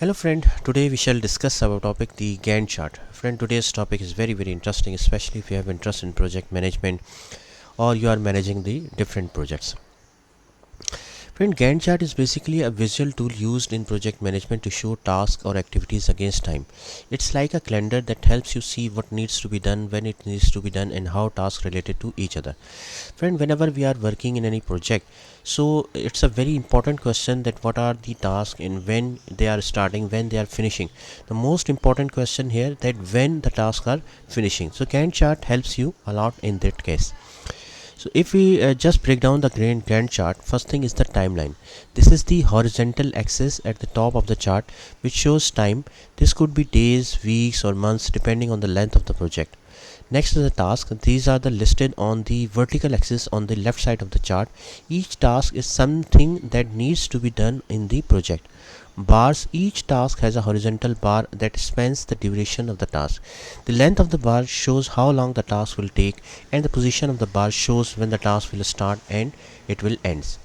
Hello friend, today we shall discuss our topic the Gantt chart. Friend, today's topic is very interesting, especially if you have interest in project management or you are managing the different projects. Friend, Gantt chart is basically a visual tool used in project management to show tasks or activities against time. It's like a calendar that helps you see what needs to be done, when it needs to be done, and how tasks related to each other. Friend, whenever we are working in any project, so it's a very important question that what are the tasks and when they are starting, when they are finishing. The most important question here that when the tasks are finishing. So Gantt chart helps you a lot in that case. So if we just break down the Gantt chart, first thing is the timeline. This is the horizontal axis at the top of the chart which shows time. This could be days, weeks or months depending on the length of the project. Next is the task. These are the listed on the vertical axis on the left side of the chart. Each task is something that needs to be done in the project. Bars. Each task has a horizontal bar that spans the duration of the task. The length of the bar shows how long the task will take, and the position of the bar shows when the task will start and it will end.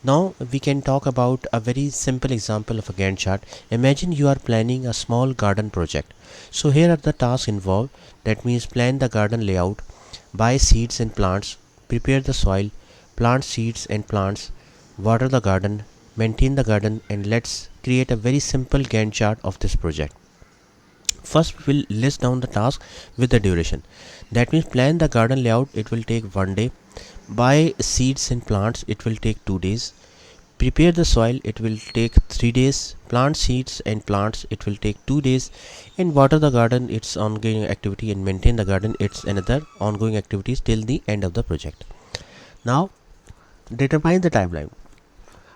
Now we can talk about a very simple example of a Gantt chart. Imagine you are planning a small garden project. So here are the tasks involved. That means plan the garden layout, buy seeds and plants, prepare the soil, plant seeds and plants, water the garden, maintain the garden, and let's create a very simple Gantt chart of this project. First we will list down the task with the duration. That means plan the garden layout, it will take 1 day. Buy seeds and plants, it will take 2 days. Prepare the soil, it will take 3 days. Plant seeds and plants, it will take 2 days. And water the garden, it's ongoing activity, and maintain the garden, it's another ongoing activities till the end of the project. Now determine the timeline.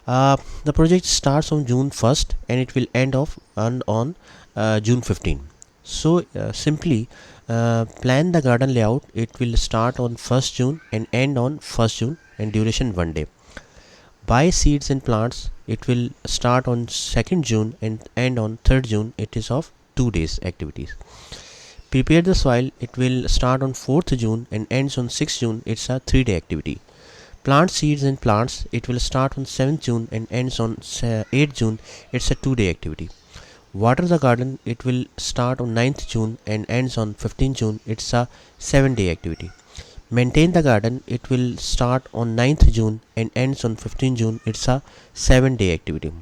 The project starts on June 1st and it will end off on June 15th. So simply plan the garden layout. It will start on 1st June and end on 1st June and duration 1 day. Buy seeds and plants. It will start on 2nd June and end on 3rd June. It is of 2 days activities. Prepare the soil. It will start on 4th June and ends on 6th June. It's a 3-day activity. Plant seeds and plants. It will start on 7th June and ends on 8th June. It's a 2-day activity. Water the garden. It will start on 9th June and ends on 15th June. It's a 7-day activity. Maintain the garden. It will start on 9th June and ends on 15th June. It's a 7-day activity.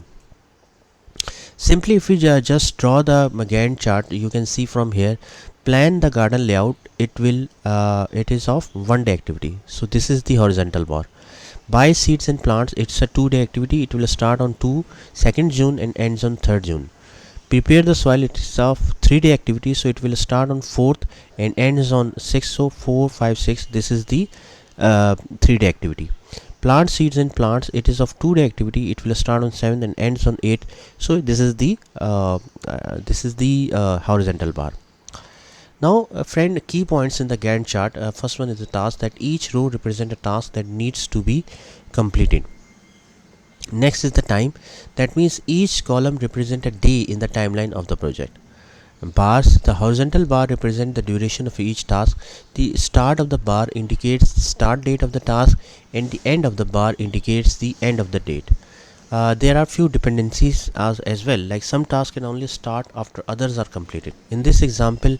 Simply if we just draw the Gantt chart, you can see from here, plan the garden layout. It is of 1 day activity. So this is the horizontal bar. Buy seeds and plants. It's a 2-day activity. It will start on 2nd June and ends on 3rd June. Prepare the soil. It is of 3-day activity. So it will start on 4th and ends on 6th. So 4, 5, 6. This is the 3-day activity. Plant seeds and plants. It is of 2-day activity. It will start on 7th and ends on 8th. So this is the horizontal bar. Now, friend, key points in the Gantt chart. First one is the task, that each row represents a task that needs to be completed. Next is the time. That means each column represents a day in the timeline of the project. Bars. The horizontal bar represent the duration of each task. The start of the bar indicates the start date of the task, and the end of the bar indicates the end of the date. There are few dependencies as well, like some tasks can only start after others are completed. In this example,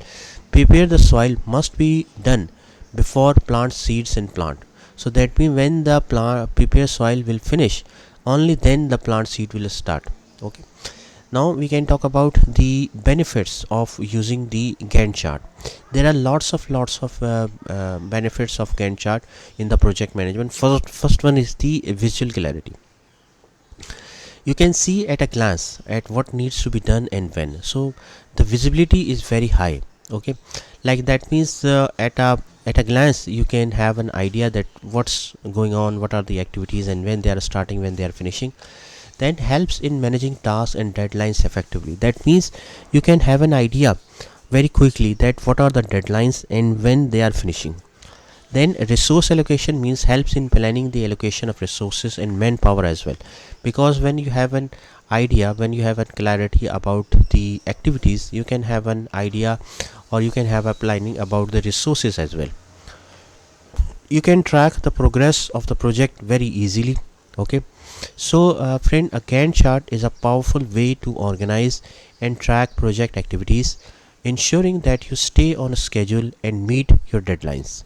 prepare the soil must be done before plant seeds and plant. So that means when the prepare soil will finish, only then the plant seed will start. Okay. Now we can talk about the benefits of using the Gantt chart. There are lots of benefits of Gantt chart in the project management. First one is the visual clarity. You can see at a glance at what needs to be done and when. So the visibility is very high. Okay, like that means at a glance you can have an idea that what's going on, what are the activities, and when they are starting, when they are finishing. That helps in managing tasks and deadlines effectively. That means you can have an idea very quickly that what are the deadlines and when they are finishing. Then resource allocation means helps in planning the allocation of resources and manpower as well, because when you have an idea, when you have a clarity about the activities, you can have an idea or you can have a planning about the resources as well. You can track the progress of the project very easily. Okay, So, friend, a Gantt chart is a powerful way to organize and track project activities, ensuring that you stay on schedule and meet your deadlines.